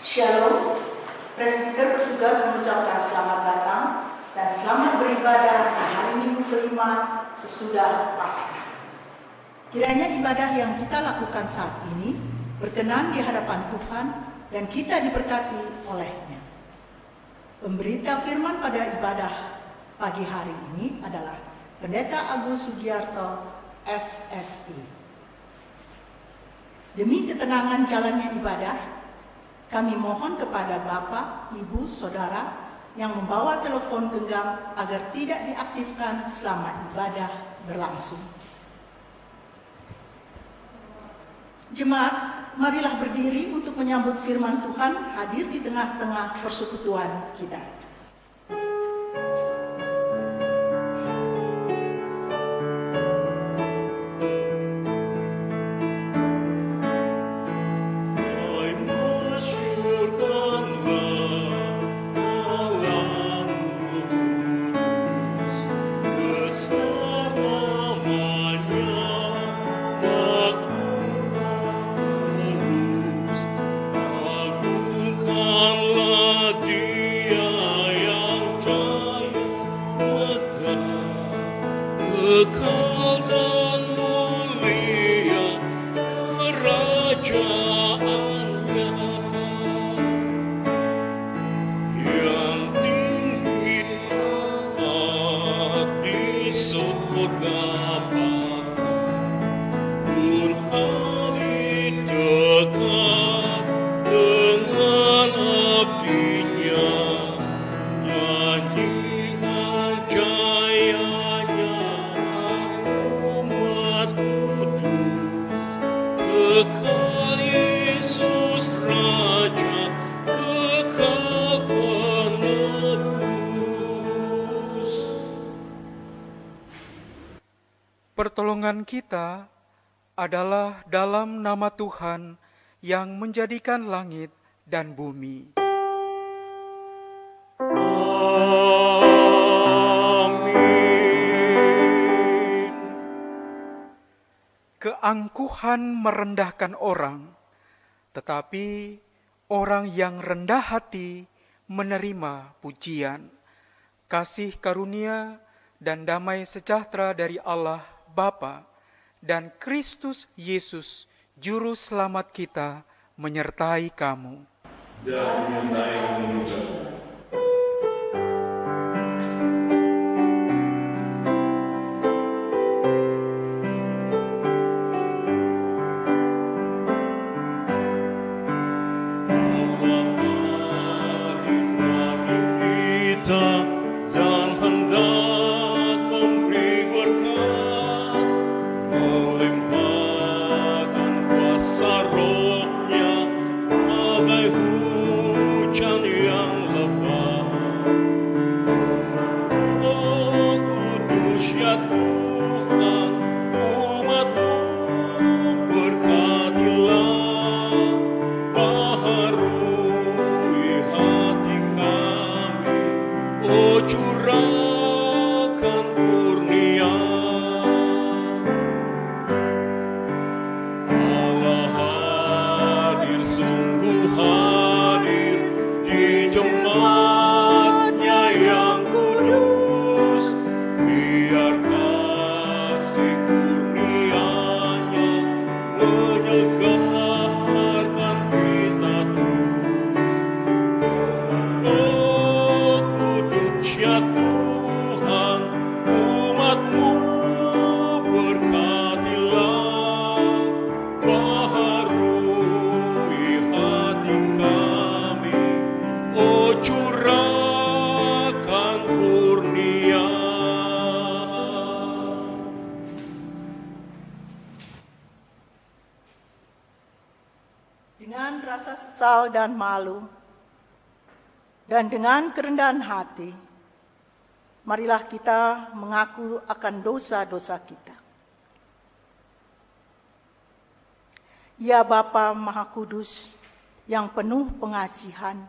Shalom, presbiter bertugas mengucapkan selamat datang dan selamat beribadah di hari Minggu kelima sesudah Paskah. Kiranya ibadah yang kita lakukan saat ini berkenan di hadapan Tuhan dan kita diberkati oleh-Nya. Pemberita firman pada ibadah pagi hari ini adalah Pendeta Agus Sugiarto, SSI. Demi ketenangan jalannya ibadah, kami mohon kepada Bapak, Ibu, Saudara yang membawa telepon genggam agar tidak diaktifkan selama ibadah berlangsung. Jemaat, marilah berdiri untuk menyambut firman Tuhan hadir di tengah-tengah persekutuan kita. Pertolongan kita adalah dalam nama Tuhan yang menjadikan langit dan bumi. Amin. Keangkuhan merendahkan orang, tetapi orang yang rendah hati menerima pujian, kasih karunia dan damai sejahtera dari Allah Bapa dan Kristus Yesus, Juru Selamat kita, menyertai kamu. Dan menyertai juga. kasih kurnia-Nya menyegarkan kita terus. Oh kudus ya Tuhan, umat-Mu berkatilah, baharui hati kami, oh curahkan kurnia. Dengan rasa sesal dan malu, dan dengan kerendahan hati, marilah kita mengaku akan dosa-dosa kita. Ya Bapa Maha Kudus yang penuh pengasihan,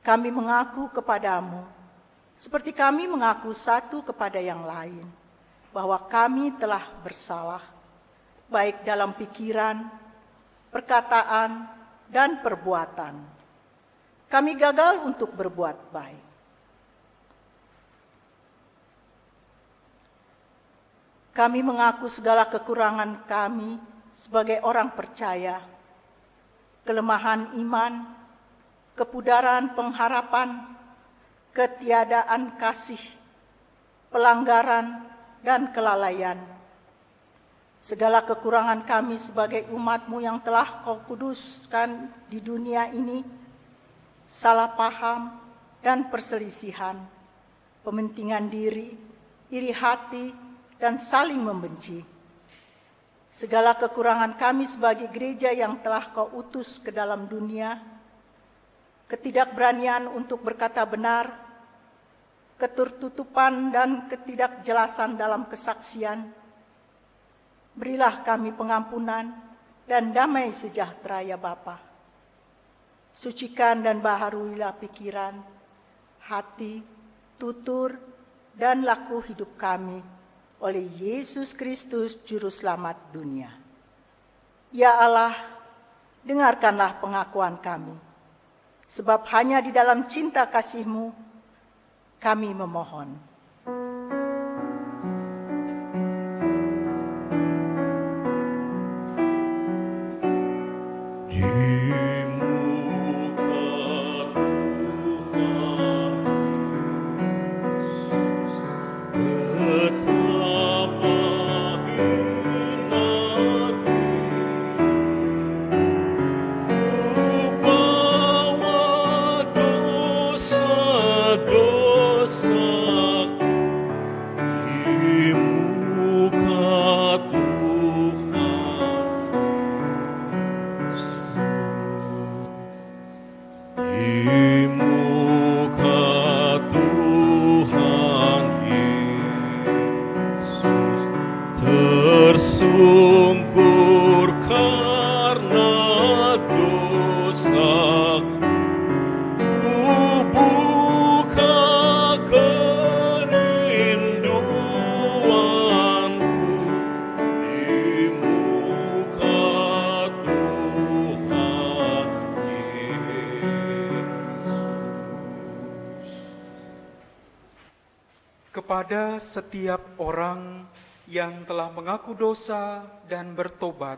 kami mengaku kepadamu, seperti kami mengaku satu kepada yang lain, bahwa kami telah bersalah, baik dalam pikiran, perkataan, dan perbuatan. Kami gagal untuk berbuat baik. Kami mengaku segala kekurangan kami sebagai orang percaya, kelemahan iman, kepudaran pengharapan, ketiadaan kasih, pelanggaran, dan kelalaian. Segala kekurangan kami sebagai umat-Mu yang telah Kau kuduskan di dunia ini, salah paham dan perselisihan, pementingan diri, iri hati, dan saling membenci. Segala kekurangan kami sebagai gereja yang telah Kau utus ke dalam dunia, ketidakberanian untuk berkata benar, ketertutupan dan ketidakjelasan dalam kesaksian. Berilah kami pengampunan dan damai sejahtera ya Bapa. Sucikan dan baharuilah pikiran, hati, tutur, dan laku hidup kami oleh Yesus Kristus Juru Selamat dunia. Ya Allah, dengarkanlah pengakuan kami, sebab hanya di dalam cinta kasih-Mu kami memohon. Tersungkur karena dosa, buka kerinduanku di muka Tuhan Yesus. Kepada setiap orang yang telah mengaku dosa dan bertobat,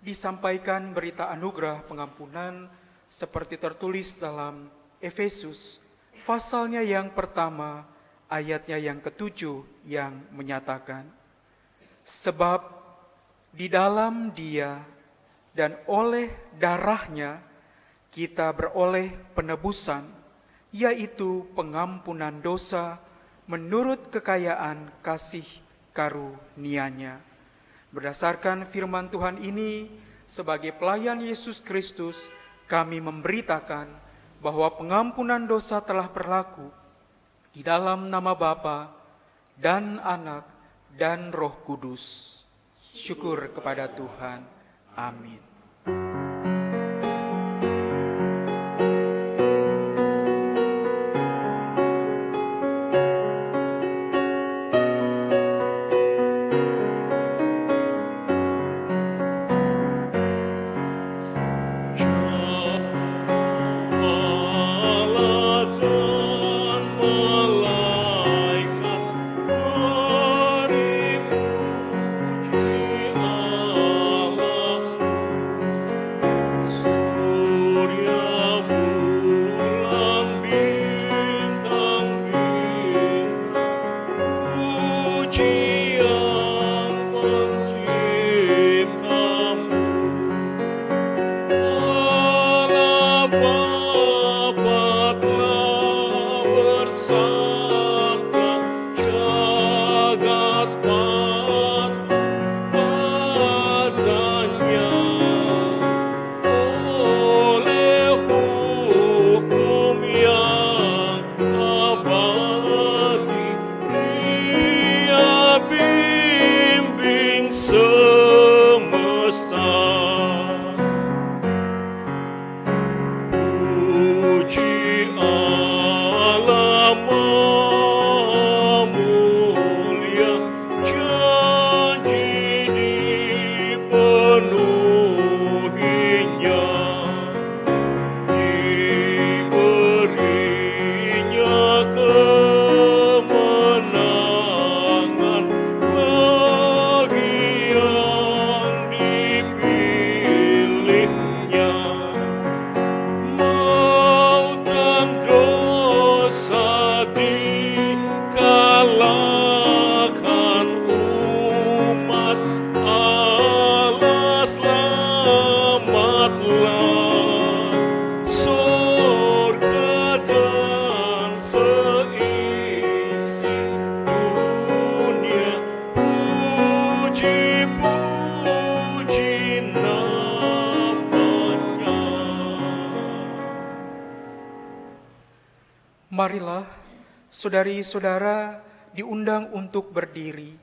disampaikan berita anugerah pengampunan seperti tertulis dalam Efesus, pasalnya yang pertama, ayatnya yang ke-7 yang menyatakan, sebab di dalam Dia dan oleh darahnya kita beroleh penebusan, yaitu pengampunan dosa menurut kekayaan kasih karunia-Nya. Berdasarkan firman Tuhan ini, sebagai pelayan Yesus Kristus, kami memberitakan bahwa pengampunan dosa telah berlaku di dalam nama Bapa dan Anak dan Roh Kudus. Syukur kepada Tuhan. Amin. yang menciptamu. Allah Bapa telah bersabda, jagat patuh padanya. Oleh hukum yang abadi, Dia bimbing semesta. Puji Allah Maha Mulia, janji dipenuhinya, diberinya kemenangan bagi yang dipilihnya. Maut dan dosa dikalahkan umat Allah, selamatlah surga dan seisi dunia. Puji-puji namanya. Marilah, saudari-saudara, diundang untuk berdiri.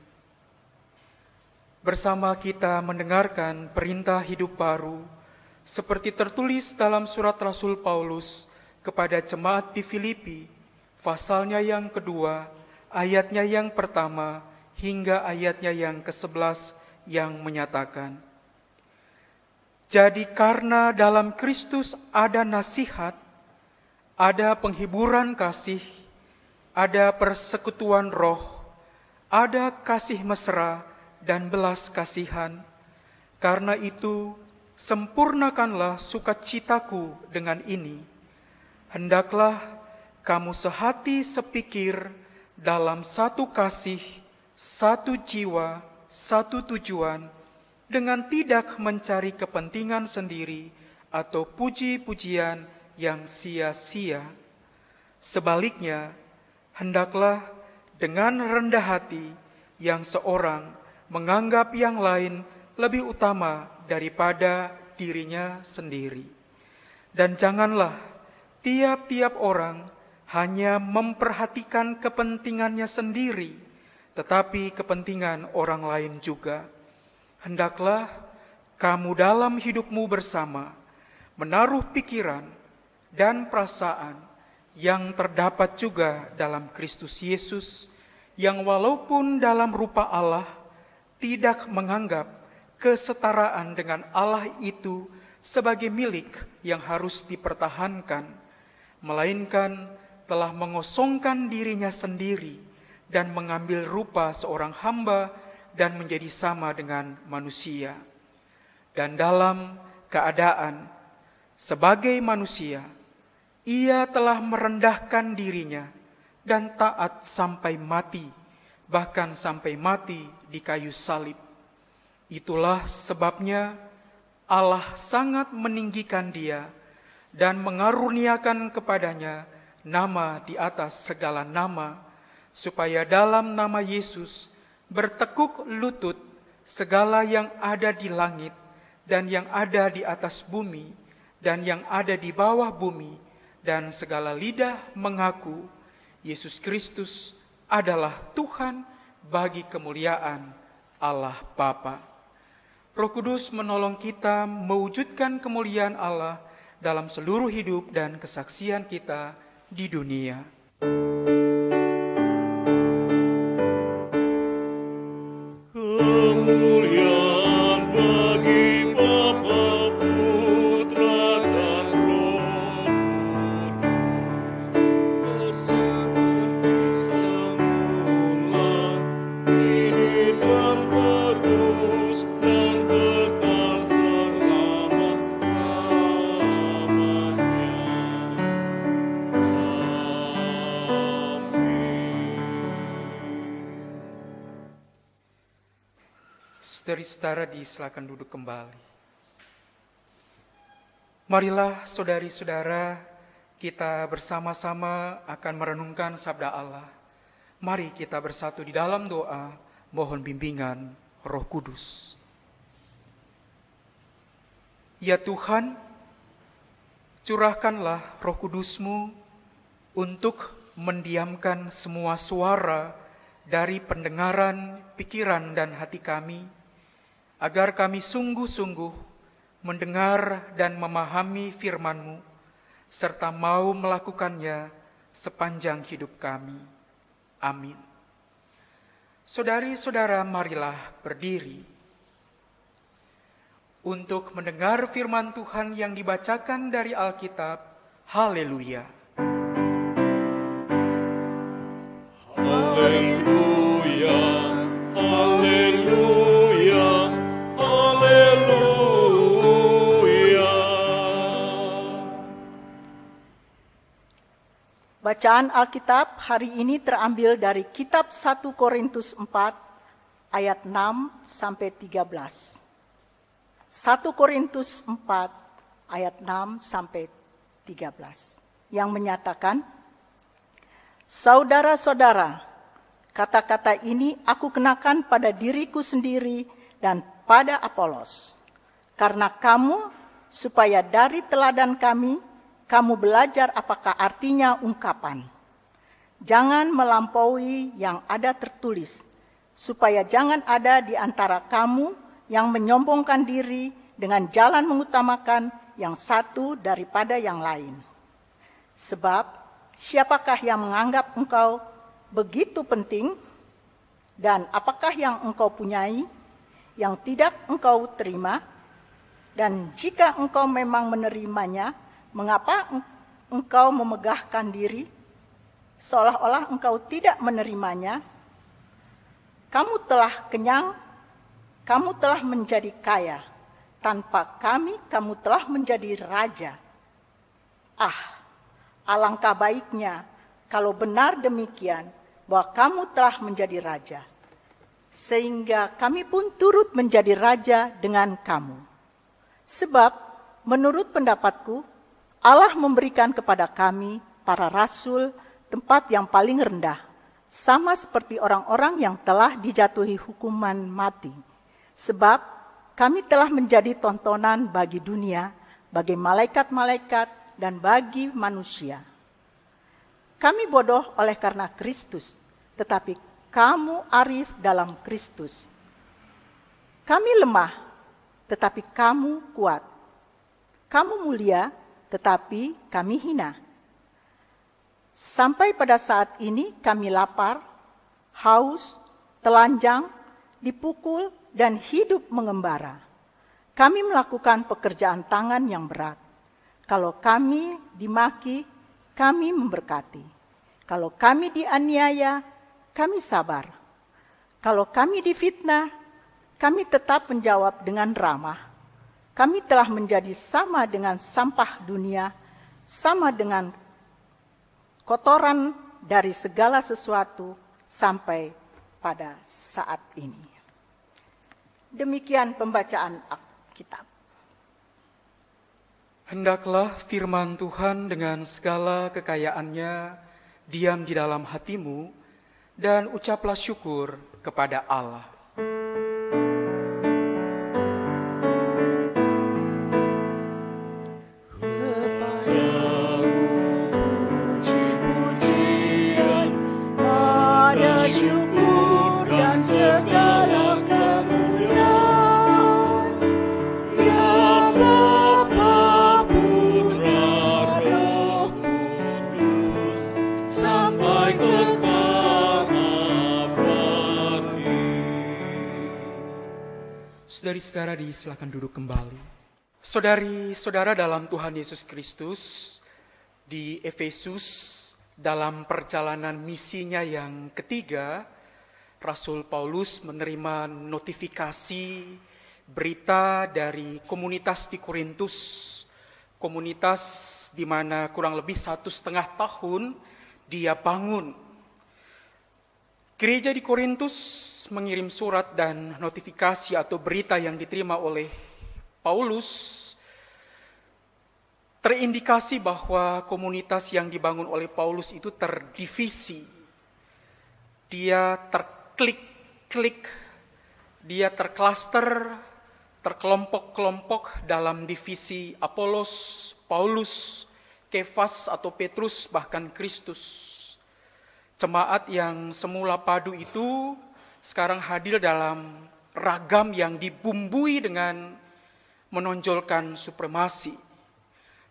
Bersama kita mendengarkan perintah hidup baru, seperti tertulis dalam surat Rasul Paulus kepada jemaat di Filipi, pasalnya yang kedua, ayatnya yang pertama, hingga ayatnya yang ke-11 yang menyatakan, jadi karena dalam Kristus ada nasihat, ada penghiburan kasih, ada persekutuan roh, ada kasih mesra dan belas kasihan. Karena itu, sempurnakanlah sukacitaku dengan ini. Hendaklah kamu sehati sepikir dalam satu kasih, satu jiwa, satu tujuan, dengan tidak mencari kepentingan sendiri atau puji-pujian yang sia-sia. Sebaliknya, hendaklah dengan rendah hati yang seorang menganggap yang lain lebih utama daripada dirinya sendiri. Dan janganlah tiap-tiap orang hanya memperhatikan kepentingannya sendiri, tetapi kepentingan orang lain juga. Hendaklah kamu dalam hidupmu bersama menaruh pikiran dan perasaan yang terdapat juga dalam Kristus Yesus, yang walaupun dalam rupa Allah tidak menganggap kesetaraan dengan Allah itu sebagai milik yang harus dipertahankan, melainkan telah mengosongkan dirinya sendiri dan mengambil rupa seorang hamba dan menjadi sama dengan manusia. Dan dalam keadaan sebagai manusia, Ia telah merendahkan dirinya dan taat sampai mati, bahkan sampai mati di kayu salib. Itulah sebabnya Allah sangat meninggikan Dia dan mengaruniakan kepadanya nama di atas segala nama, supaya dalam nama Yesus bertekuk lutut segala yang ada di langit dan yang ada di atas bumi dan yang ada di bawah bumi, dan segala lidah mengaku Yesus Kristus adalah Tuhan bagi kemuliaan Allah Bapa. Roh Kudus menolong kita mewujudkan kemuliaan Allah dalam seluruh hidup dan kesaksian kita di dunia. Kemuliaan bagi Bapa, Putra, dan Roh Kudus, seperti semula, kini dan terus, dan kekal selama-lamanya. Amin. Saudari-saudara disilakan duduk kembali. Marilah saudari-saudara kita bersama-sama akan merenungkan sabda Allah. Mari kita bersatu di dalam doa, mohon bimbingan Roh Kudus. Ya Tuhan, curahkanlah Roh Kudus-Mu untuk mendiamkan semua suara dari pendengaran, pikiran, dan hati kami, agar kami sungguh-sungguh mendengar dan memahami firman-Mu, serta mau melakukannya sepanjang hidup kami. Amin. Saudari-saudara, marilah berdiri untuk mendengar firman Tuhan yang dibacakan dari Alkitab. Haleluya. Haleluya, haleluya, haleluya. Bacaan Alkitab hari ini terambil dari kitab 1 Korintus 4 ayat 6 sampai 13. 1 Korintus 4 ayat 6 sampai 13 yang menyatakan, saudara-saudara, kata-kata ini aku kenakan pada diriku sendiri dan pada Apolos, karena kamu, supaya dari teladan kami, kamu belajar apakah artinya ungkapan. Jangan melampaui yang ada tertulis, supaya jangan ada di antara kamu yang menyombongkan diri dengan jalan mengutamakan yang satu daripada yang lain. Sebab siapakah yang menganggap engkau begitu penting, dan apakah yang engkau punyai yang tidak engkau terima? Dan jika engkau memang menerimanya, mengapa engkau memegahkan diri seolah-olah engkau tidak menerimanya? Kamu telah kenyang, kamu telah menjadi kaya. Tanpa kami, kamu telah menjadi raja. Alangkah baiknya kalau benar demikian, bahwa kamu telah menjadi raja, sehingga kami pun turut menjadi raja dengan kamu. Sebab menurut pendapatku, Allah memberikan kepada kami, para rasul, tempat yang paling rendah, sama seperti orang-orang yang telah dijatuhi hukuman mati. Sebab kami telah menjadi tontonan bagi dunia, bagi malaikat-malaikat, dan bagi manusia. Kami bodoh oleh karena Kristus, tetapi kamu arif dalam Kristus. Kami lemah, tetapi kamu kuat. Kamu mulia, tetapi kami hina. Sampai pada saat ini kami lapar, haus, telanjang, dipukul, dan hidup mengembara. Kami melakukan pekerjaan tangan yang berat. Kalau kami dimaki, kami memberkati. Kalau kami dianiaya, kami sabar. Kalau kami difitnah, kami tetap menjawab dengan ramah. Kami telah menjadi sama dengan sampah dunia, sama dengan kotoran dari segala sesuatu sampai pada saat ini. Demikian pembacaan Alkitab. Hendaklah firman Tuhan dengan segala kekayaannya diam di dalam hatimu, dan ucaplah syukur kepada Allah. Puji-pujian, ada syukur dan segala kemuliaan. Ya Bapa, Putra, Roh Kudus, sampai kekal abadi. Saudari-saudara disilakan duduk kembali. Saudari-saudara dalam Tuhan Yesus Kristus, di Efesus dalam perjalanan misinya yang ketiga, Rasul Paulus menerima notifikasi berita dari komunitas di Korintus, komunitas di mana kurang lebih 1,5 tahun dia bangun. Gereja di Korintus mengirim surat dan notifikasi atau berita yang diterima oleh Paulus terindikasi bahwa komunitas yang dibangun oleh Paulus itu terdivisi. Dia terklik-klik, dia terklaster, terkelompok-kelompok dalam divisi Apolos, Paulus, Kefas atau Petrus, bahkan Kristus. Jemaat yang semula padu itu sekarang hadir dalam ragam yang dibumbui dengan menonjolkan supremasi.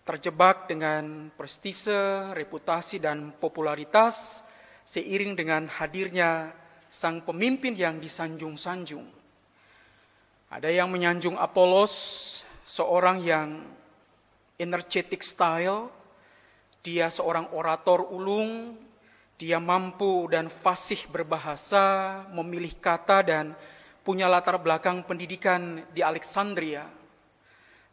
Terjebak dengan prestise, reputasi, dan popularitas seiring dengan hadirnya sang pemimpin yang disanjung-sanjung. Ada yang menyanjung Apolos, seorang yang energetic style, dia seorang orator ulung, dia mampu dan fasih berbahasa, memilih kata, dan punya latar belakang pendidikan di Alexandria.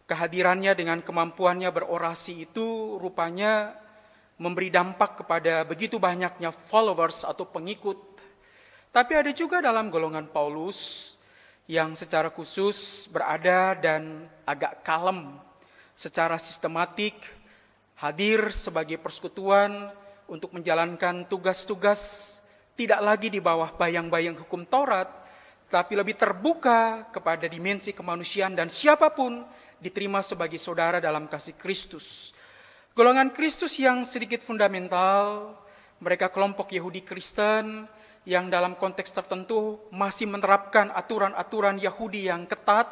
Kehadirannya dengan kemampuannya berorasi itu rupanya memberi dampak kepada begitu banyaknya followers atau pengikut. Tapi ada juga dalam golongan Paulus yang secara khusus berada dan agak kalem, secara sistematik, hadir sebagai persekutuan untuk menjalankan tugas-tugas tidak lagi di bawah bayang-bayang hukum Taurat, tapi lebih terbuka kepada dimensi kemanusiaan dan siapapun diterima sebagai saudara dalam kasih Kristus. Golongan Kristus yang sedikit fundamental, mereka kelompok Yahudi Kristen yang dalam konteks tertentu masih menerapkan aturan-aturan Yahudi yang ketat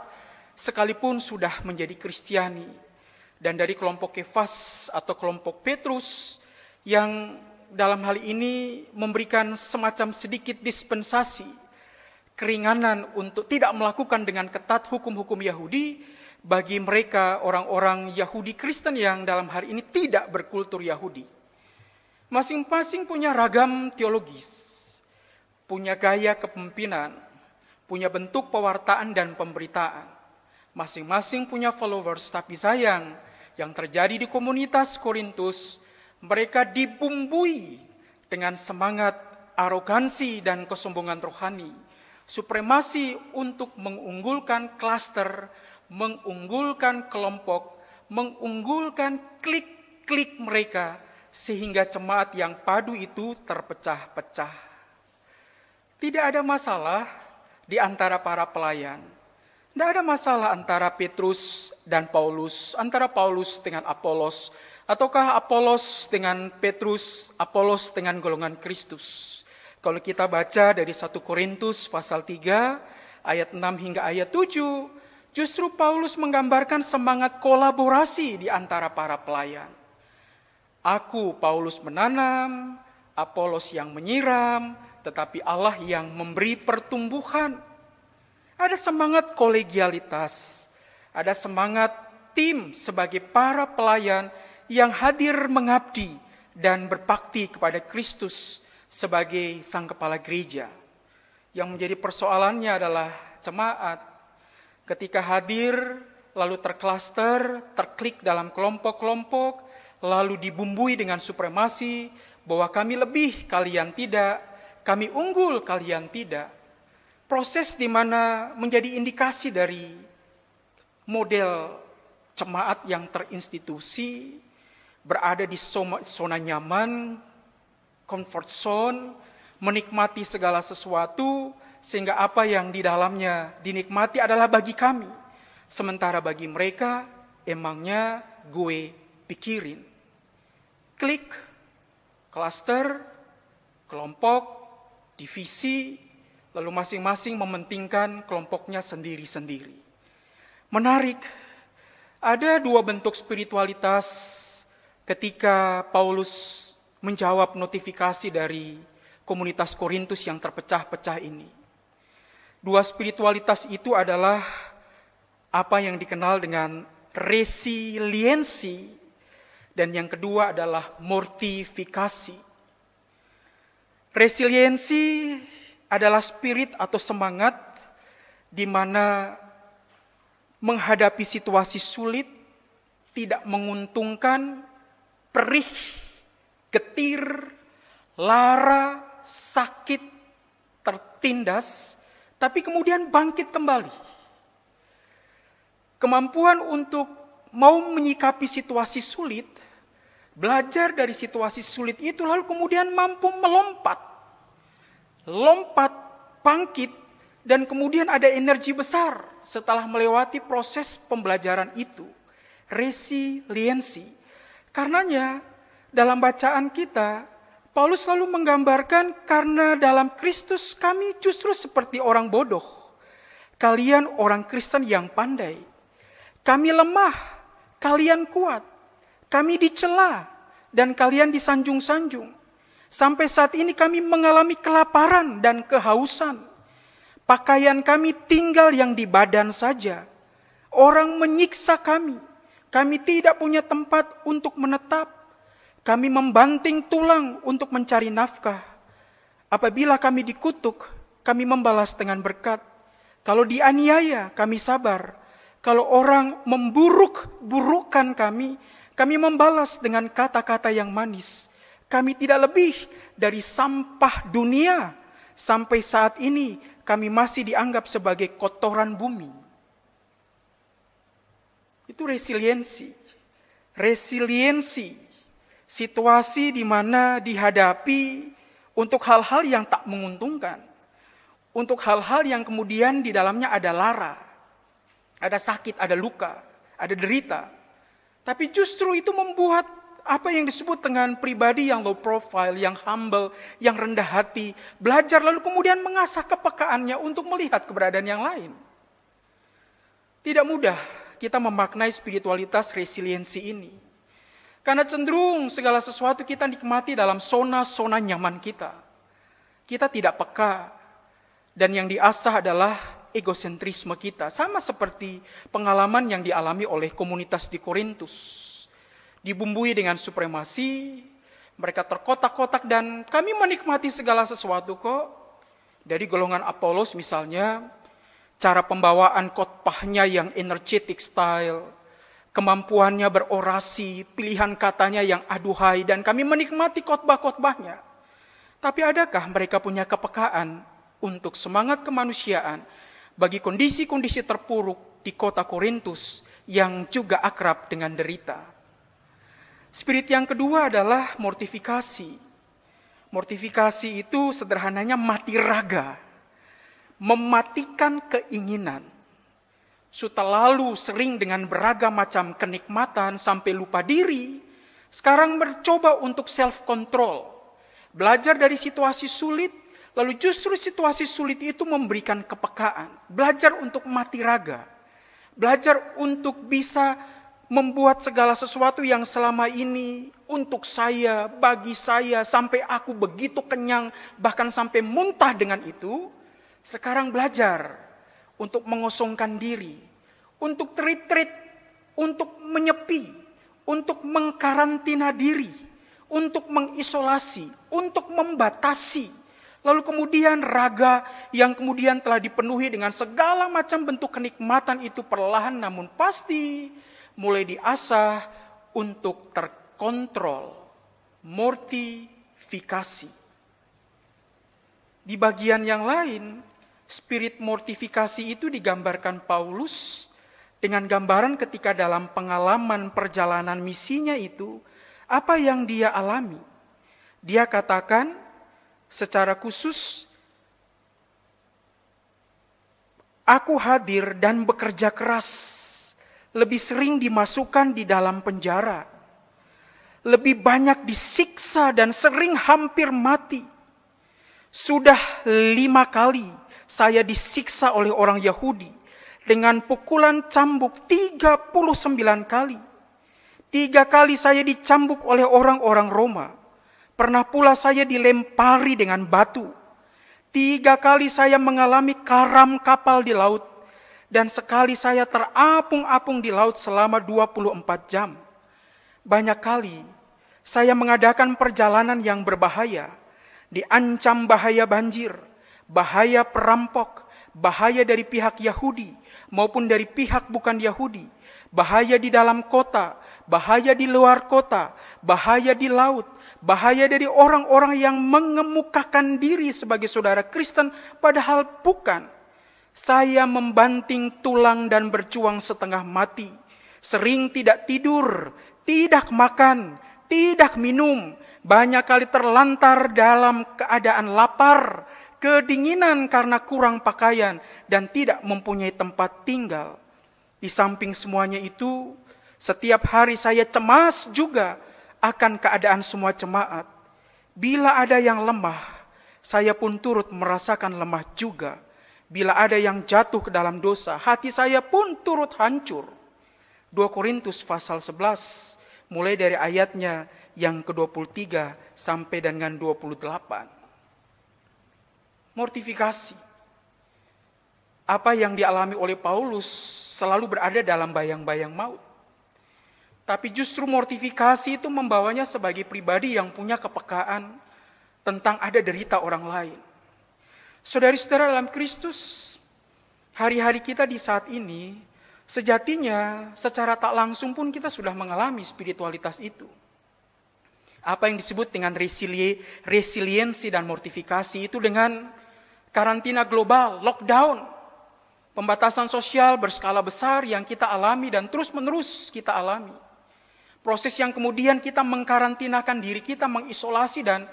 sekalipun sudah menjadi Kristiani. Dan dari kelompok Kefas atau kelompok Petrus yang dalam hal ini memberikan semacam sedikit dispensasi, keringanan untuk tidak melakukan dengan ketat hukum-hukum Yahudi bagi mereka orang-orang Yahudi Kristen yang dalam hari ini tidak berkultur Yahudi. Masing-masing punya ragam teologis, punya gaya kepemimpinan, punya bentuk pewartaan dan pemberitaan. Masing-masing punya followers, tapi sayang yang terjadi di komunitas Korintus, mereka dibumbui dengan semangat arogansi dan kesombongan rohani, supremasi untuk mengunggulkan klaster, mengunggulkan kelompok, mengunggulkan klik-klik mereka, sehingga jemaat yang padu itu terpecah-pecah. Tidak ada masalah di antara para pelayan. Tidak ada masalah antara Petrus dan Paulus, antara Paulus dengan Apolos, ataukah Apolos dengan Petrus, Apolos dengan golongan Kristus. Kalau kita baca dari 1 Korintus pasal 3, ayat 6 hingga ayat 7, justru Paulus menggambarkan semangat kolaborasi di antara para pelayan. Aku, Paulus, menanam, Apolos yang menyiram, tetapi Allah yang memberi pertumbuhan. Ada semangat kolegialitas, ada semangat tim sebagai para pelayan yang hadir mengabdi dan berbakti kepada Kristus sebagai sang kepala gereja. Yang menjadi persoalannya adalah jemaat ketika hadir lalu terklaster, terklik dalam kelompok-kelompok, lalu dibumbui dengan supremasi bahwa kami lebih, kalian tidak, kami unggul, kalian tidak. Proses di mana menjadi indikasi dari model jemaat yang terinstitusi, berada di zona nyaman, comfort zone, menikmati segala sesuatu, sehingga apa yang di dalamnya dinikmati adalah bagi kami. Sementara bagi mereka, emangnya gue pikirin. Klik, klaster, kelompok, divisi, lalu masing-masing mementingkan kelompoknya sendiri-sendiri. Menarik, ada dua bentuk spiritualitas ketika Paulus menjawab notifikasi dari komunitas Korintus yang terpecah-pecah ini. Dua spiritualitas itu adalah apa yang dikenal dengan resiliensi, dan yang kedua adalah mortifikasi. Resiliensi adalah spirit atau semangat di mana menghadapi situasi sulit, tidak menguntungkan, perih, getir, lara, sakit, tertindas, tapi kemudian bangkit kembali. Kemampuan untuk mau menyikapi situasi sulit, belajar dari situasi sulit itu, lalu kemudian mampu melompat, bangkit, dan kemudian ada energi besar setelah melewati proses pembelajaran itu. Resiliensi. Karenanya dalam bacaan kita, Paulus selalu menggambarkan karena dalam Kristus kami justru seperti orang bodoh. Kalian orang Kristen yang pandai. Kami lemah, kalian kuat. Kami dicela dan kalian disanjung-sanjung. Sampai saat ini kami mengalami kelaparan dan kehausan. Pakaian kami tinggal yang di badan saja. Orang menyiksa kami. Kami tidak punya tempat untuk menetap. Kami membanting tulang untuk mencari nafkah. Apabila kami dikutuk, kami membalas dengan berkat. Kalau dianiaya, kami sabar. Kalau orang memburuk-burukkan kami membalas dengan kata-kata yang manis. Kami tidak lebih dari sampah dunia. Sampai saat ini kami masih dianggap sebagai kotoran bumi. Itu resiliensi. Resiliensi. Situasi di mana dihadapi untuk hal-hal yang tak menguntungkan. Untuk hal-hal yang kemudian di dalamnya ada lara. Ada sakit, ada luka, ada derita. Tapi justru itu membuat apa yang disebut dengan pribadi yang low profile, yang humble, yang rendah hati. Belajar lalu kemudian mengasah kepekaannya untuk melihat keberadaan yang lain. Tidak mudah kita memaknai spiritualitas resiliensi ini. Karena cenderung segala sesuatu kita nikmati dalam zona-zona nyaman kita. Kita tidak peka. Dan yang diasah adalah egosentrisme kita. Sama seperti pengalaman yang dialami oleh komunitas di Korintus. Dibumbui dengan supremasi, mereka terkotak-kotak dan kami menikmati segala sesuatu kok. Dari golongan Apolos misalnya, cara pembawaan khotbahnya yang energetic style, kemampuannya berorasi, pilihan katanya yang aduhai, dan kami menikmati khotbah-khotbahnya. Tapi adakah mereka punya kepekaan untuk semangat kemanusiaan bagi kondisi-kondisi terpuruk di kota Korintus yang juga akrab dengan derita? Spirit yang kedua adalah mortifikasi. Mortifikasi itu sederhananya mati raga. Mematikan keinginan. Sudah lalu sering dengan beragam macam kenikmatan sampai lupa diri. Sekarang mencoba untuk self-control. Belajar dari situasi sulit. Lalu justru situasi sulit itu memberikan kepekaan. Belajar untuk mati raga. Belajar untuk bisa membuat segala sesuatu yang selama ini untuk saya, bagi saya, sampai aku begitu kenyang, bahkan sampai muntah dengan itu, sekarang belajar untuk mengosongkan diri, untuk retreat, untuk menyepi, untuk mengkarantina diri, untuk mengisolasi, untuk membatasi. Lalu kemudian raga yang kemudian telah dipenuhi dengan segala macam bentuk kenikmatan itu perlahan namun pasti mulai diasah untuk terkontrol, mortifikasi. Di bagian yang lain, spirit mortifikasi itu digambarkan Paulus dengan gambaran ketika dalam pengalaman perjalanan misinya itu, apa yang dia alami. Dia katakan secara khusus, aku hadir dan bekerja keras. Lebih sering dimasukkan di dalam penjara. Lebih banyak disiksa dan sering hampir mati. Sudah 5 kali saya disiksa oleh orang Yahudi. Dengan pukulan cambuk 39 kali. 3 kali saya dicambuk oleh orang-orang Roma. Pernah pula saya dilempari dengan batu. 3 kali saya mengalami karam kapal di laut. Dan sekali saya terapung-apung di laut selama 24 jam. Banyak kali saya mengadakan perjalanan yang berbahaya. Diancam bahaya banjir, bahaya perampok, bahaya dari pihak Yahudi maupun dari pihak bukan Yahudi, bahaya di dalam kota, bahaya di luar kota, bahaya di laut, bahaya dari orang-orang yang mengemukakan diri sebagai saudara Kristen padahal bukan. Saya membanting tulang dan berjuang setengah mati, sering tidak tidur, tidak makan, tidak minum, banyak kali terlantar dalam keadaan lapar, kedinginan karena kurang pakaian, dan tidak mempunyai tempat tinggal. Di samping semuanya itu, setiap hari saya cemas juga akan keadaan semua jemaat. Bila ada yang lemah, saya pun turut merasakan lemah juga. Bila ada yang jatuh ke dalam dosa, hati saya pun turut hancur. 2 Korintus pasal 11, mulai dari ayatnya yang ke-23 sampai dengan 28. Mortifikasi. Apa yang dialami oleh Paulus selalu berada dalam bayang-bayang maut. Tapi justru mortifikasi itu membawanya sebagai pribadi yang punya kepekaan tentang ada derita orang lain. Saudari-saudara dalam Kristus, hari-hari kita di saat ini, sejatinya secara tak langsung pun kita sudah mengalami spiritualitas itu. Apa yang disebut dengan resiliensi dan mortifikasi itu dengan karantina global, lockdown, pembatasan sosial berskala besar yang kita alami dan terus-menerus kita alami. Proses yang kemudian kita mengkarantinakan diri kita, mengisolasi, dan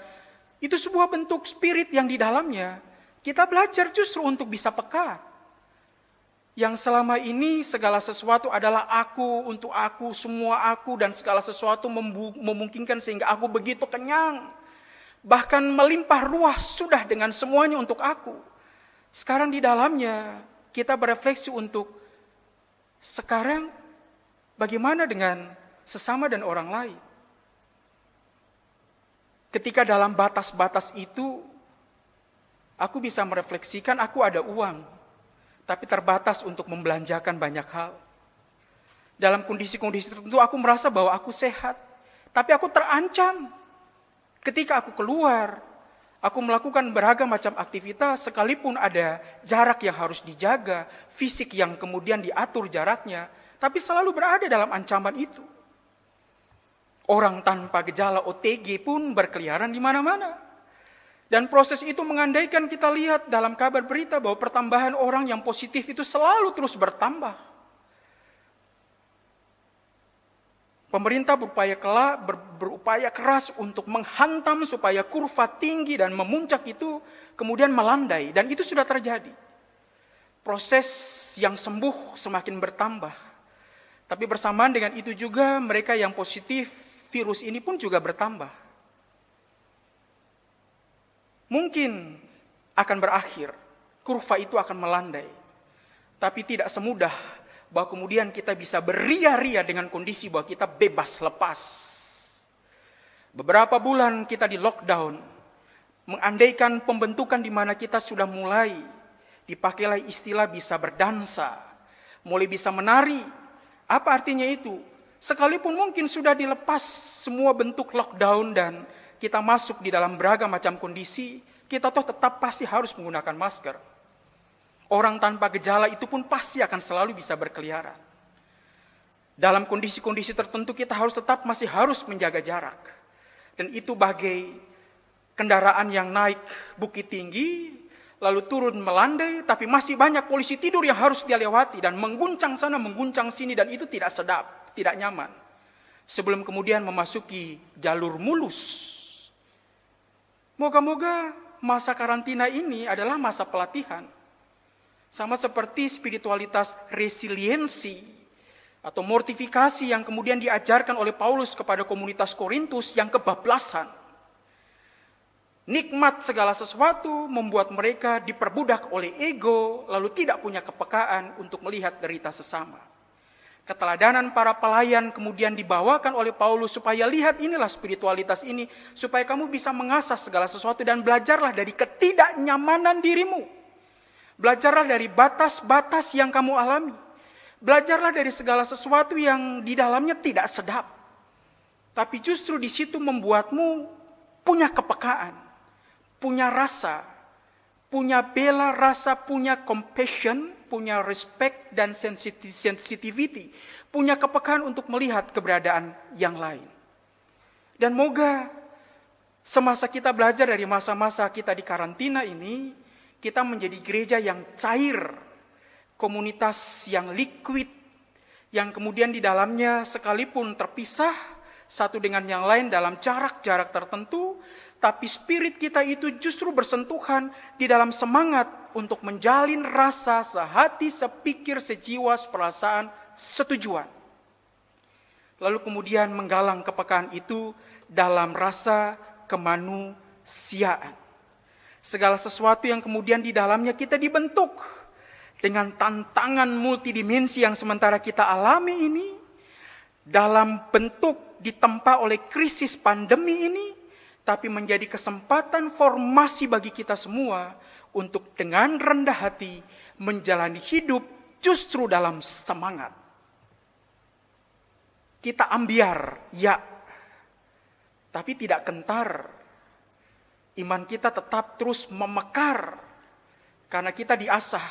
itu sebuah bentuk spirit yang di dalamnya kita belajar justru untuk bisa peka. Yang selama ini segala sesuatu adalah aku, untuk aku, semua aku, dan segala sesuatu memungkinkan sehingga aku begitu kenyang. Bahkan melimpah ruah sudah dengan semuanya untuk aku. Sekarang di dalamnya kita berefleksi untuk sekarang bagaimana dengan sesama dan orang lain. Ketika dalam batas-batas itu, aku bisa merefleksikan aku ada uang, tapi terbatas untuk membelanjakan banyak hal. Dalam kondisi-kondisi tertentu aku merasa bahwa aku sehat, tapi aku terancam. Ketika aku keluar, aku melakukan beragam macam aktivitas, sekalipun ada jarak yang harus dijaga, fisik yang kemudian diatur jaraknya, tapi selalu berada dalam ancaman itu. Orang tanpa gejala OTG pun berkeliaran di mana-mana. Dan proses itu mengandaikan kita lihat dalam kabar berita bahwa pertambahan orang yang positif itu selalu terus bertambah. Pemerintah berupaya keras untuk menghantam supaya kurva tinggi dan memuncak itu kemudian melandai. Dan itu sudah terjadi. Proses yang sembuh semakin bertambah. Tapi bersamaan dengan itu juga mereka yang positif virus ini pun juga bertambah. Mungkin akan berakhir, kurva itu akan melandai. Tapi tidak semudah bahwa kemudian kita bisa beria-ria dengan kondisi bahwa kita bebas lepas. Beberapa bulan kita di lockdown, mengandaikan pembentukan di mana kita sudah mulai, dipakailah istilah bisa berdansa, mulai bisa menari. Apa artinya itu? Sekalipun mungkin sudah dilepas semua bentuk lockdown dan kita masuk di dalam beragam macam kondisi, kita toh tetap pasti harus menggunakan masker. Orang tanpa gejala itu pun pasti akan selalu bisa berkeliaran. Dalam kondisi-kondisi tertentu kita masih harus menjaga jarak. Dan itu bagai kendaraan yang naik bukit tinggi, lalu turun melandai, tapi masih banyak polisi tidur yang harus dia lewati, dan mengguncang sana, mengguncang sini, dan itu tidak sedap, tidak nyaman. Sebelum kemudian memasuki jalur mulus. Moga-moga masa karantina ini adalah masa pelatihan. Sama seperti spiritualitas resiliensi atau mortifikasi yang kemudian diajarkan oleh Paulus kepada komunitas Korintus yang kebablasan. Nikmat segala sesuatu membuat mereka diperbudak oleh ego, lalu tidak punya kepekaan untuk melihat derita sesama. Keteladanan para pelayan kemudian dibawakan oleh Paulus supaya lihat inilah spiritualitas ini, supaya kamu bisa mengasah segala sesuatu dan belajarlah dari ketidaknyamanan dirimu. Belajarlah dari batas-batas yang kamu alami. Belajarlah dari segala sesuatu yang di dalamnya tidak sedap. Tapi justru di situ membuatmu punya kepekaan, punya rasa, punya bela rasa, punya compassion, punya respect dan sensitivity, punya kepekaan untuk melihat keberadaan yang lain. Dan moga semasa kita belajar dari masa-masa kita di karantina ini, kita menjadi gereja yang cair, komunitas yang liquid, yang kemudian di dalamnya sekalipun terpisah satu dengan yang lain dalam jarak-jarak tertentu, tapi spirit kita itu justru bersentuhan di dalam semangat untuk menjalin rasa sehati, sepikir, sejiwa, seperasaan, setujuan. Lalu kemudian menggalang kepekaan itu dalam rasa kemanusiaan. Segala sesuatu yang kemudian di dalamnya kita dibentuk dengan tantangan multidimensi yang sementara kita alami ini, dalam bentuk ditempa oleh krisis pandemi ini, tapi menjadi kesempatan formasi bagi kita semua untuk dengan rendah hati menjalani hidup justru dalam semangat. Kita ambiar, ya, tapi tidak gentar. Iman kita tetap terus memekar karena kita diasah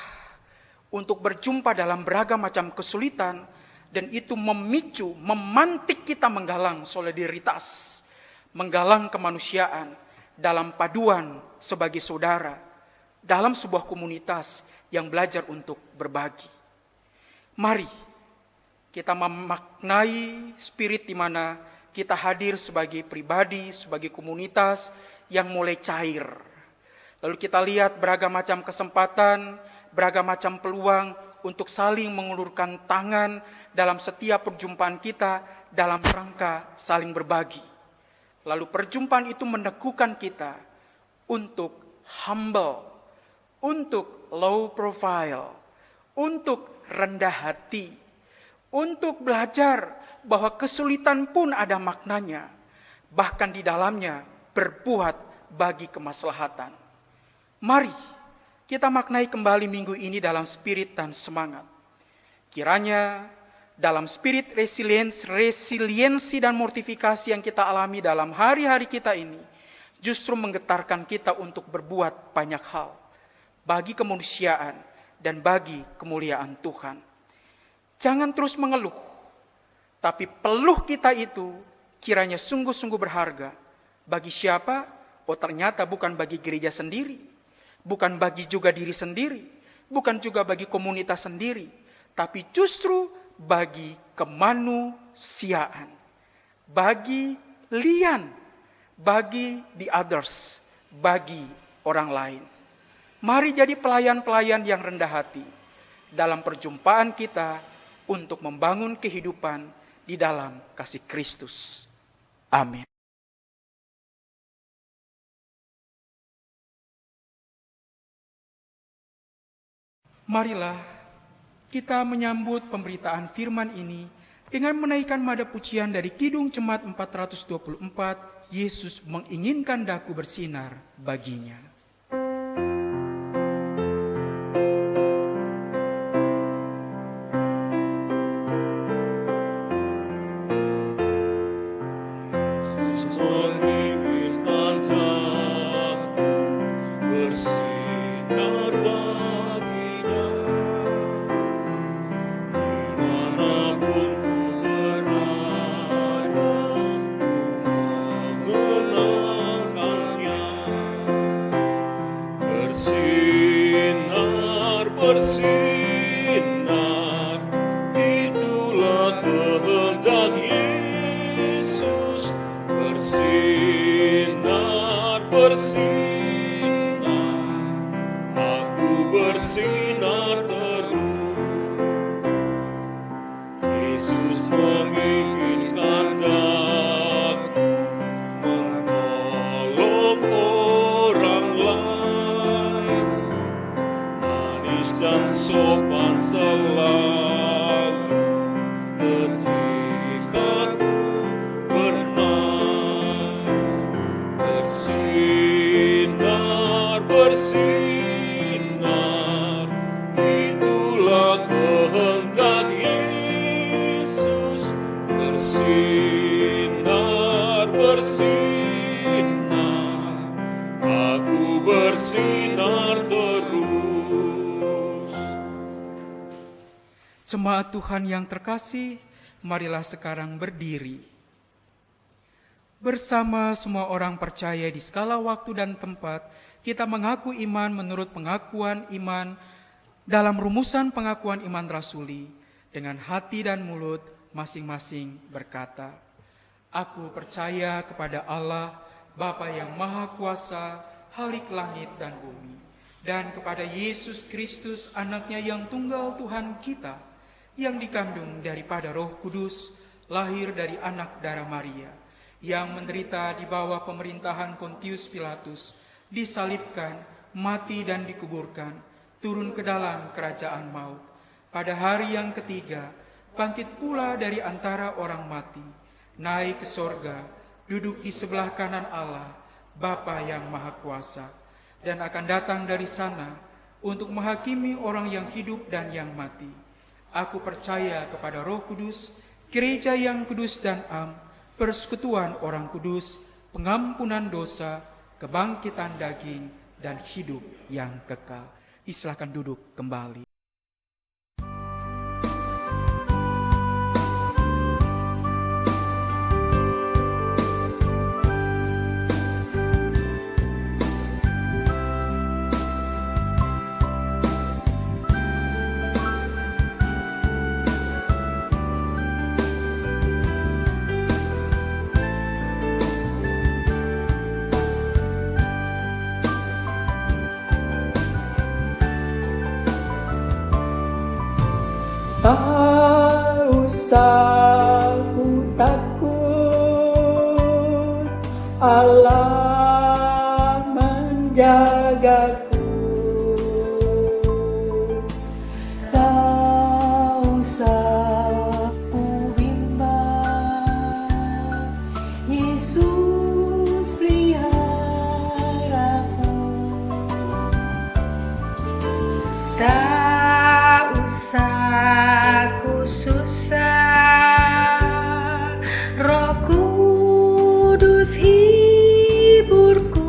untuk berjumpa dalam beragam macam kesulitan, dan itu memicu, memantik kita menggalang solidaritas, menggalang kemanusiaan dalam paduan sebagai saudara, dalam sebuah komunitas yang belajar untuk berbagi. Mari kita memaknai spirit di mana kita hadir sebagai pribadi, sebagai komunitas yang mulai cair. Lalu kita lihat beragam macam kesempatan, beragam macam peluang untuk saling mengulurkan tangan dalam setiap perjumpaan kita dalam rangka saling berbagi. Lalu perjumpaan itu meneguhkan kita untuk humble, untuk low profile, untuk rendah hati, untuk belajar bahwa kesulitan pun ada maknanya, bahkan di dalamnya berbuat bagi kemaslahatan. Mari kita maknai kembali minggu ini dalam spirit dan semangat. Kiranya dalam spirit resiliensi dan mortifikasi yang kita alami dalam hari-hari kita ini, justru menggetarkan kita untuk berbuat banyak hal bagi kemanusiaan dan bagi kemuliaan Tuhan. Jangan terus mengeluh, tapi peluh kita itu kiranya sungguh-sungguh berharga. Bagi siapa? Oh, ternyata bukan bagi gereja sendiri, bukan bagi juga diri sendiri, bukan juga bagi komunitas sendiri, tapi justru bagi kemanusiaan, bagi lian, bagi the others, bagi orang lain. Mari jadi pelayan-pelayan yang rendah hati dalam perjumpaan kita untuk membangun kehidupan di dalam kasih Kristus. Amin. Marilah kita menyambut pemberitaan firman ini dengan menaikkan nada pujian dari Kidung Jemaat 424, Yesus menginginkan daku bersinar baginya. Bersinar Jemaat Tuhan yang terkasih, marilah sekarang berdiri. Bersama semua orang percaya di skala waktu dan tempat, kita mengaku iman menurut pengakuan iman dalam rumusan pengakuan iman rasuli, dengan hati dan mulut masing-masing berkata, "Aku percaya kepada Allah, Bapa yang Maha Kuasa, Khalik langit dan bumi, dan kepada Yesus Kristus, Anaknya yang tunggal Tuhan kita, yang dikandung daripada Roh Kudus, lahir dari anak darah Maria, yang menderita di bawah pemerintahan Pontius Pilatus, disalibkan, mati dan dikuburkan, turun ke dalam kerajaan maut. Pada hari yang ketiga, bangkit pula dari antara orang mati, naik ke sorga, duduk di sebelah kanan Allah, Bapa yang Maha Kuasa, dan akan datang dari sana untuk menghakimi orang yang hidup dan yang mati. Aku percaya kepada Roh Kudus, gereja yang kudus dan am, persekutuan orang kudus, pengampunan dosa, kebangkitan daging, dan hidup yang kekal." Silakan duduk kembali. Tak usah ku takut, Allah menjagaku. Tak usah ku bimbang, Yesus peliharaku. Tak usah ku susah, Roh Kudus hiburku.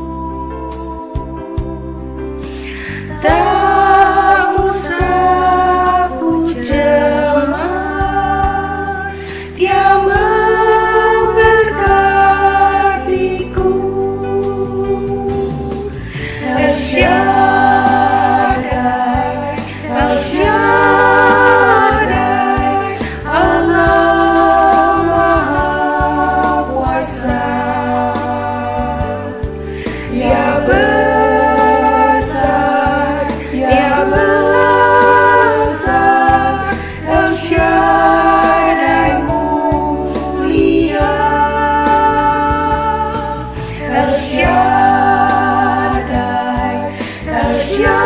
Tak usah ku cemas, Dia memberkatiku. El Shaddai, El Shaddai, Allah Maha Kuasa. Ya besar, Ya besar, El Shaddai mulia. El Shaddai, El Shaddai,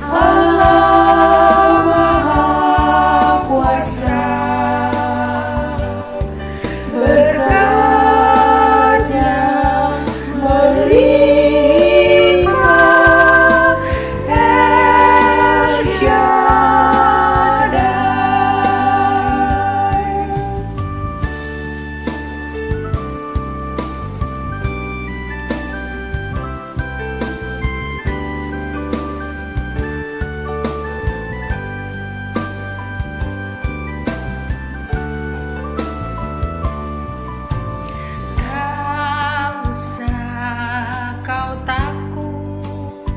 Allah Maha Kuasa. Berkat-Nya melimpah, El Shaddai. Tak usah kau takut,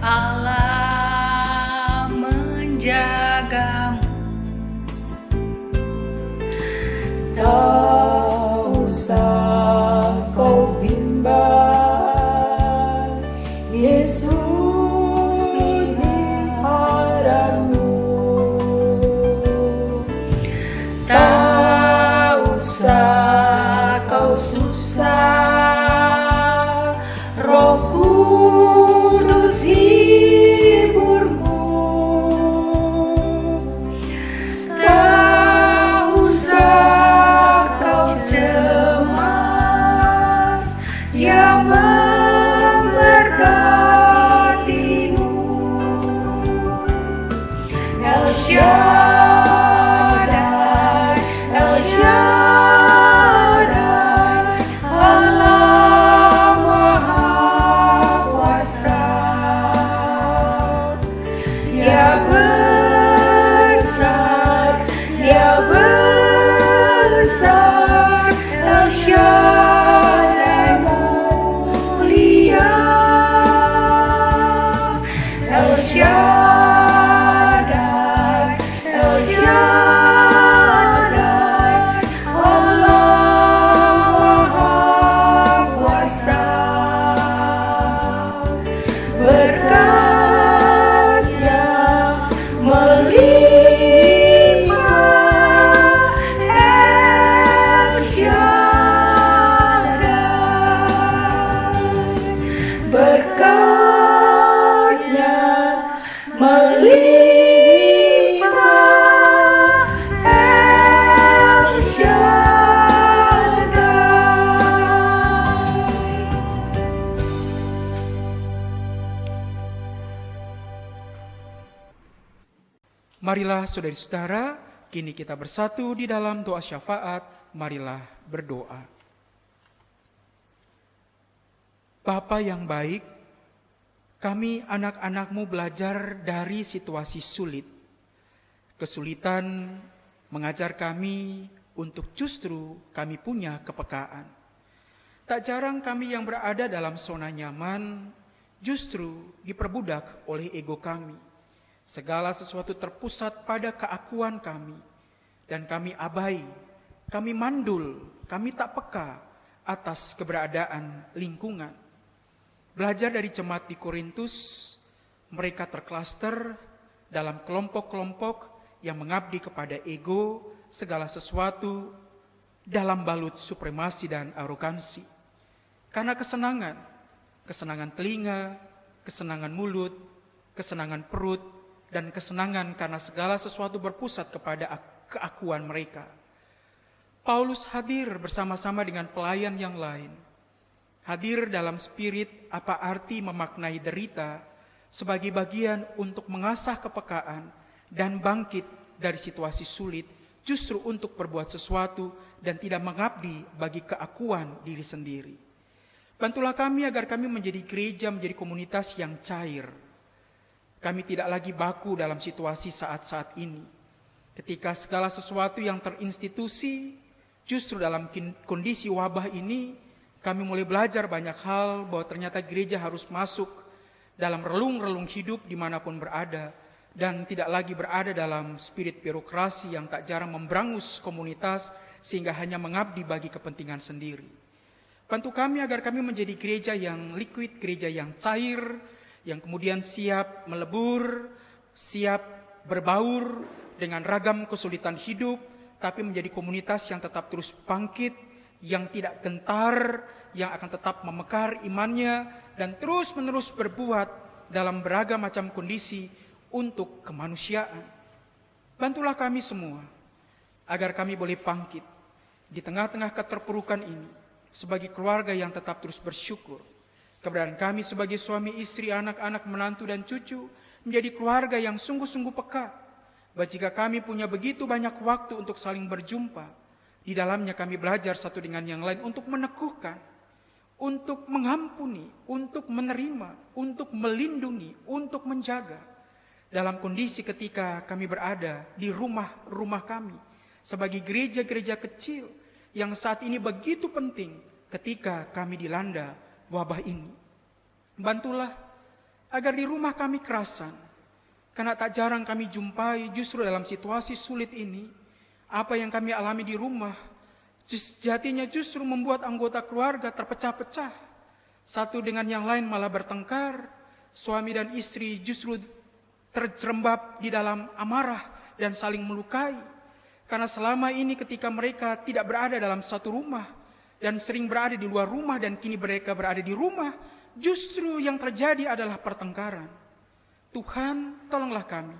Allah menjagamu. Tak usah kau bimbang, Yesus peliharamu. Tak usah kau susah, Roh Kudus hiburku. Marilah saudari-saudara, kini kita bersatu di dalam doa syafaat. Marilah berdoa. Bapa yang baik, kami anak-anak-Mu belajar dari situasi sulit. Kesulitan mengajar kami untuk justru kami punya kepekaan. Tak jarang kami yang berada dalam zona nyaman justru diperbudak oleh ego kami. Segala sesuatu terpusat pada keakuan kami, dan kami abai, kami mandul, kami tak peka atas keberadaan lingkungan. Belajar dari jemaat di Korintus, mereka terklaster dalam kelompok-kelompok yang mengabdi kepada ego, segala sesuatu dalam balut supremasi dan arogansi. Karena kesenangan telinga, kesenangan mulut, kesenangan perut, dan kesenangan karena segala sesuatu berpusat kepada keakuan mereka. Paulus hadir bersama-sama dengan pelayan yang lain. Hadir dalam spirit apa arti memaknai derita sebagai bagian untuk mengasah kepekaan dan bangkit dari situasi sulit, justru untuk berbuat sesuatu dan tidak mengabdi bagi keakuan diri sendiri. Bantulah kami agar kami menjadi gereja, menjadi komunitas yang cair. Kami tidak lagi baku dalam situasi saat-saat ini, ketika segala sesuatu yang terinstitusi, justru dalam kondisi wabah ini, kami mulai belajar banyak hal bahwa ternyata gereja harus masuk dalam relung-relung hidup dimanapun berada, dan tidak lagi berada dalam spirit birokrasi yang tak jarang memberangus komunitas sehingga hanya mengabdi bagi kepentingan sendiri. Bantu kami agar kami menjadi gereja yang liquid, gereja yang cair, yang kemudian siap melebur, siap berbaur dengan ragam kesulitan hidup, tapi menjadi komunitas yang tetap terus bangkit, yang tidak gentar, yang akan tetap memekar imannya, dan terus-menerus berbuat dalam beragam macam kondisi untuk kemanusiaan. Bantulah kami semua, agar kami boleh bangkit di tengah-tengah keterpurukan ini, sebagai keluarga yang tetap terus bersyukur. Keberadaan kami sebagai suami, istri, anak-anak, menantu, dan cucu menjadi keluarga yang sungguh-sungguh peka. Bahwa jika kami punya begitu banyak waktu untuk saling berjumpa, di dalamnya kami belajar satu dengan yang lain untuk meneguhkan, untuk mengampuni, untuk menerima, untuk melindungi, untuk menjaga. Dalam kondisi ketika kami berada di rumah-rumah kami, sebagai gereja-gereja kecil yang saat ini begitu penting ketika kami dilanda wabah ini. Bantulah agar di rumah kami kerasan, karena tak jarang kami jumpai justru dalam situasi sulit ini, apa yang kami alami di rumah sejatinya justru membuat anggota keluarga terpecah-pecah. Satu dengan yang lain malah bertengkar, suami dan istri justru terjerembab di dalam amarah dan saling melukai. Karena selama ini ketika mereka tidak berada dalam satu rumah, dan sering berada di luar rumah, dan kini mereka berada di rumah, justru yang terjadi adalah pertengkaran. Tuhan, tolonglah kami.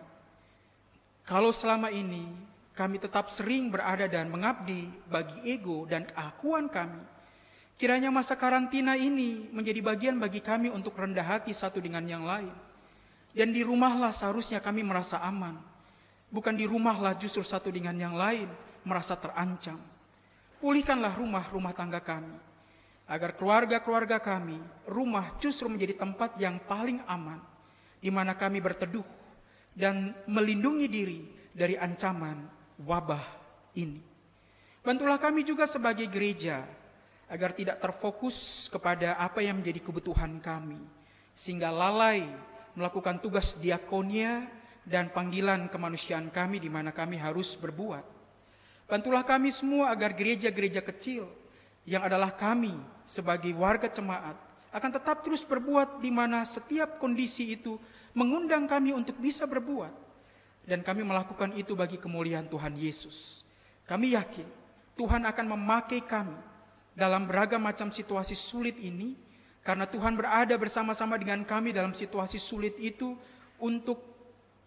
Kalau selama ini kami tetap sering berada dan mengabdi bagi ego dan keakuan kami, kiranya masa karantina ini menjadi bagian bagi kami untuk rendah hati satu dengan yang lain. Dan di rumahlah seharusnya kami merasa aman, bukan di rumahlah justru satu dengan yang lain merasa terancam. Pulihkanlah rumah-rumah tangga kami, agar keluarga-keluarga kami, rumah justru menjadi tempat yang paling aman, di mana kami berteduh dan melindungi diri dari ancaman wabah ini. Bantulah kami juga sebagai gereja, agar tidak terfokus kepada apa yang menjadi kebutuhan kami, sehingga lalai melakukan tugas diakonia dan panggilan kemanusiaan kami di mana kami harus berbuat. Bantulah kami semua agar gereja-gereja kecil yang adalah kami sebagai warga jemaat akan tetap terus berbuat di mana setiap kondisi itu mengundang kami untuk bisa berbuat. Dan kami melakukan itu bagi kemuliaan Tuhan Yesus. Kami yakin Tuhan akan memakai kami dalam beragam macam situasi sulit ini, karena Tuhan berada bersama-sama dengan kami dalam situasi sulit itu untuk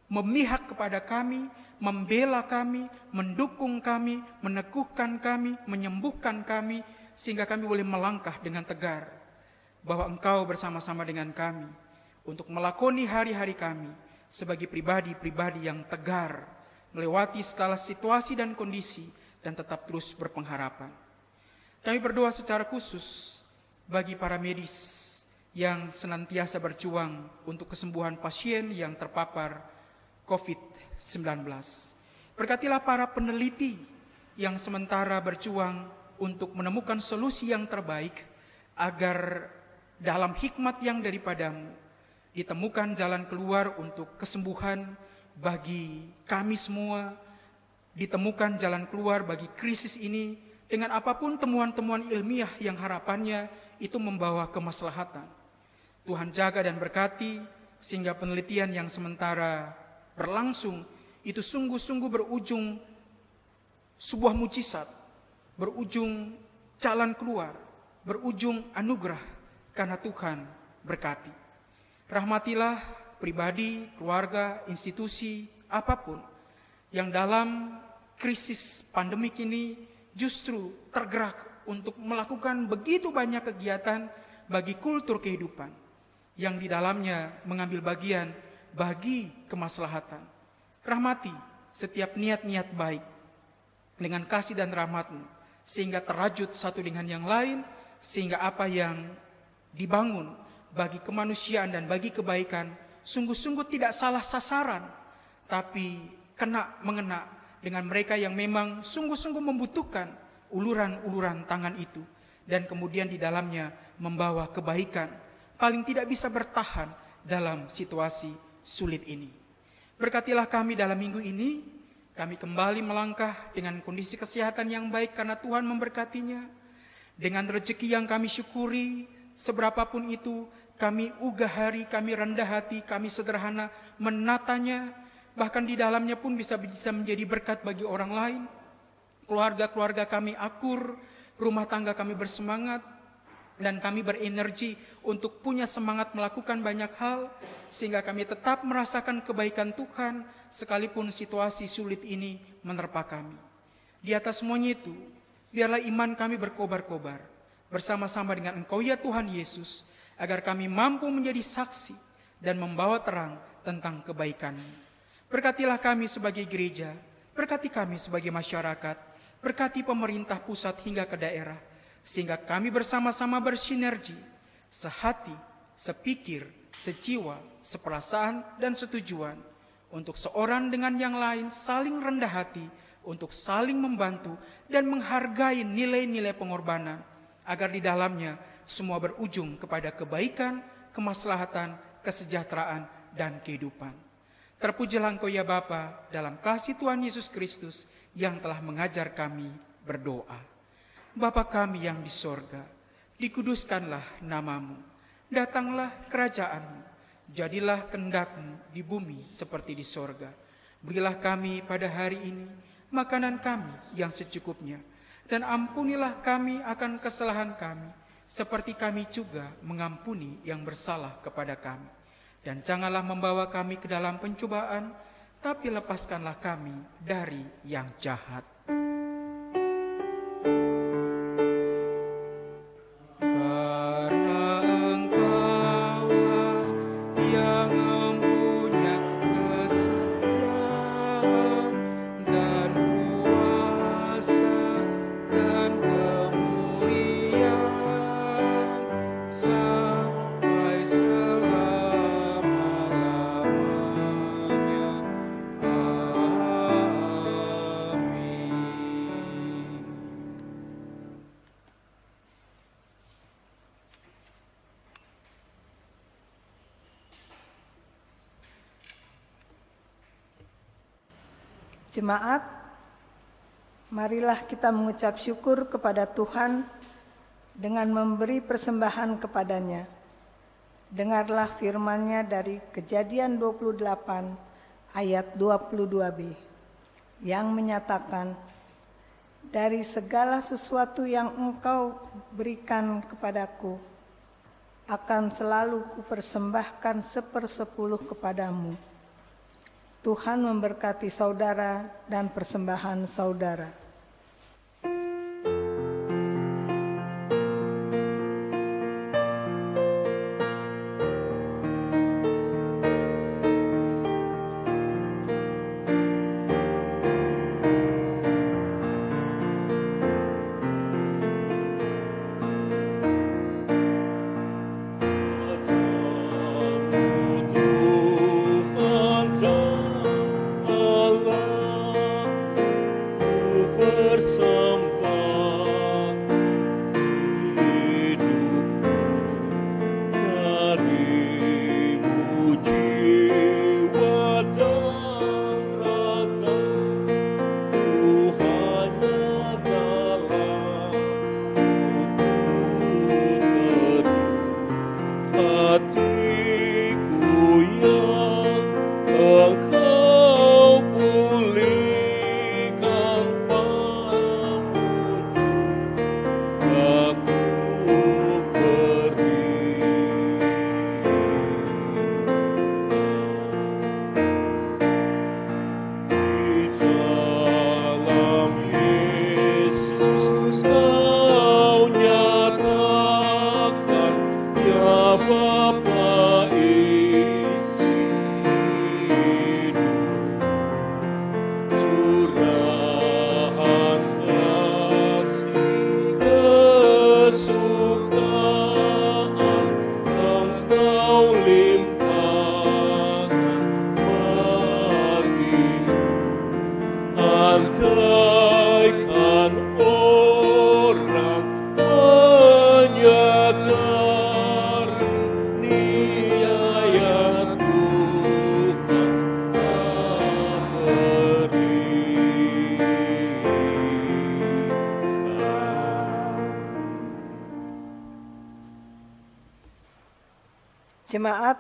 memihak kepada kami, membela kami, mendukung kami, meneguhkan kami, menyembuhkan kami, sehingga kami boleh melangkah dengan tegar bahwa Engkau bersama-sama dengan kami untuk melakoni hari-hari kami sebagai pribadi-pribadi yang tegar, melewati segala situasi dan kondisi, dan tetap terus berpengharapan. Kami berdoa secara khusus bagi para medis yang senantiasa berjuang untuk kesembuhan pasien yang terpapar COVID-19. Berkatilah para peneliti yang sementara berjuang untuk menemukan solusi yang terbaik agar dalam hikmat yang daripadamu ditemukan jalan keluar untuk kesembuhan bagi kami semua, ditemukan jalan keluar bagi krisis ini dengan apapun temuan-temuan ilmiah yang harapannya itu membawa kemaslahatan. Tuhan jaga dan berkati sehingga penelitian yang sementara berlangsung itu sungguh-sungguh berujung sebuah mujizat, berujung jalan keluar, berujung anugerah karena Tuhan berkati. Rahmatilah pribadi, keluarga, institusi, apapun yang dalam krisis pandemik ini justru tergerak untuk melakukan begitu banyak kegiatan bagi kultur kehidupan yang di dalamnya mengambil bagian bagi kemaslahatan. Rahmati setiap niat-niat baik dengan kasih dan rahmat-Mu, sehingga terajut satu dengan yang lain, sehingga apa yang dibangun bagi kemanusiaan dan bagi kebaikan sungguh-sungguh tidak salah sasaran, tapi mengena dengan mereka yang memang sungguh-sungguh membutuhkan uluran-uluran tangan itu, dan kemudian di dalamnya membawa kebaikan, paling tidak bisa bertahan dalam situasi sulit ini. Berkatilah kami dalam minggu ini, kami kembali melangkah dengan kondisi kesehatan yang baik karena Tuhan memberkatinya, dengan rezeki yang kami syukuri, seberapapun itu, kami ugah hari, kami rendah hati, kami sederhana menatanya, bahkan di dalamnya pun bisa menjadi berkat bagi orang lain. Keluarga-keluarga kami akur, rumah tangga kami bersemangat, dan kami berenergi untuk punya semangat melakukan banyak hal, sehingga kami tetap merasakan kebaikan Tuhan, sekalipun situasi sulit ini menerpa kami. Di atas semuanya itu, biarlah iman kami berkobar-kobar, bersama-sama dengan Engkau ya Tuhan Yesus, agar kami mampu menjadi saksi dan membawa terang tentang kebaikan-Mu. Berkatilah kami sebagai gereja, berkati kami sebagai masyarakat, berkati pemerintah pusat hingga ke daerah, sehingga kami bersama-sama bersinergi, sehati, sepikir, sejiwa, seperasaan, dan setujuan, untuk seorang dengan yang lain saling rendah hati, untuk saling membantu dan menghargai nilai-nilai pengorbanan, agar di dalamnya semua berujung kepada kebaikan, kemaslahatan, kesejahteraan, dan kehidupan. Terpujilah Engkau ya Bapa, dalam kasih Tuhan Yesus Kristus yang telah mengajar kami berdoa. Bapa kami yang di sorga, dikuduskanlah nama-Mu, datanglah kerajaan-Mu, jadilah kehendak-Mu di bumi seperti di sorga. Berilah kami pada hari ini makanan kami yang secukupnya, dan ampunilah kami akan kesalahan kami, seperti kami juga mengampuni yang bersalah kepada kami. Dan janganlah membawa kami ke dalam pencobaan, tapi lepaskanlah kami dari yang jahat. Karena Engkaulah yang mempunyai kesetiaan dan kuasa dan kemuliaan sampai selama-lamanya. Amin. Jemaat, marilah kita mengucap syukur kepada Tuhan dengan memberi persembahan kepadanya. Dengarlah firman-Nya dari Kejadian 28 ayat 22b yang menyatakan, dari segala sesuatu yang engkau berikan kepadaku, akan selalu kupersembahkan 1/10 kepadamu. Tuhan memberkati saudara dan persembahan saudara. Jemaat,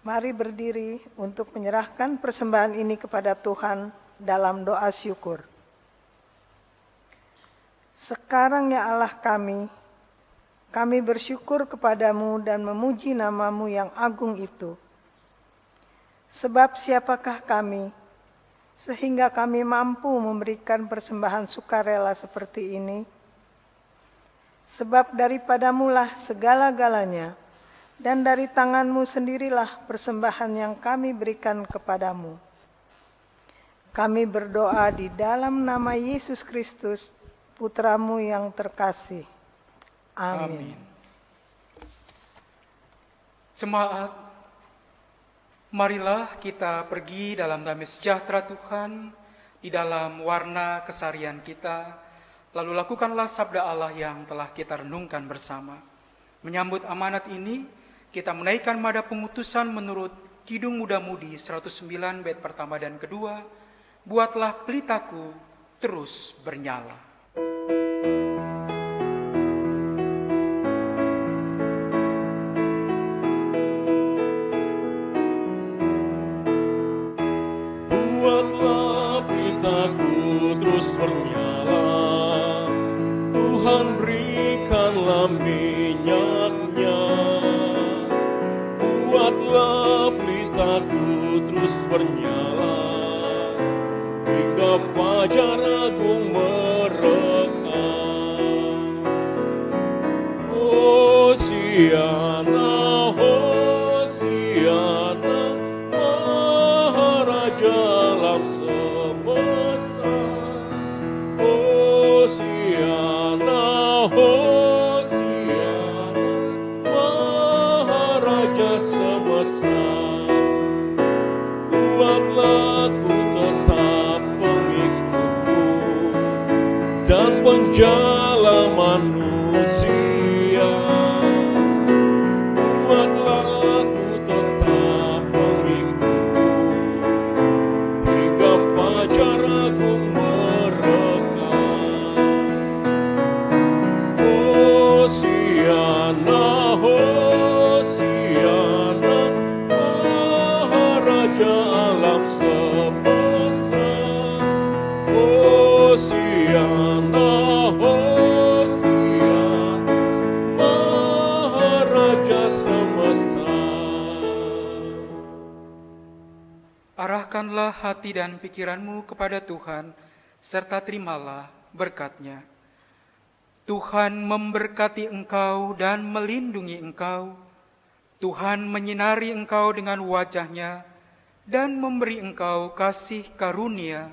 mari berdiri untuk menyerahkan persembahan ini kepada Tuhan dalam doa syukur. Sekarang ya Allah kami bersyukur kepadamu dan memuji namamu yang agung itu. Sebab siapakah kami, sehingga kami mampu memberikan persembahan sukarela seperti ini? Sebab daripadamulah segala-galanya, dan dari tanganmu sendirilah persembahan yang kami berikan kepadamu. Kami berdoa di dalam nama Yesus Kristus, Putramu yang terkasih. Amin. Jemaat, marilah kita pergi dalam damai sejahtera Tuhan, di dalam warna kesarian kita, lalu lakukanlah sabda Allah yang telah kita renungkan bersama. Menyambut amanat ini, kita menaikkan nada pengutusan menurut Kidung Muda Mudi 109 bait pertama dan kedua, buatlah pelitaku terus bernyala. Buatlah pelitaku terus bernyala, Tuhan berikanlah minyaknya. Buatlah pelitaku terus bernyala, hingga fajar agung merekam. Hosiana, Hosiana, Maharaja alam semesta. Hosiana, Hosiana, Maharaja semesta. Buatlah ku tetap pengikutmu dan penjala manusia. Buatlah ku tetap pengikutmu hingga fajar agung merekam. Hosiana, Hosiana, Maharaja alam semesta. Hosiana, Hosiana, Maharaja semesta. Arahkanlah hati dan pikiranmu kepada Tuhan, serta terimalah berkat-Nya. Tuhan memberkati engkau dan melindungi engkau. Tuhan menyinari engkau dengan wajah-Nya dan memberi engkau kasih karunia.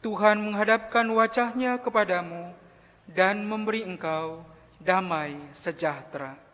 Tuhan menghadapkan wajah-Nya kepadamu dan memberi engkau damai sejahtera.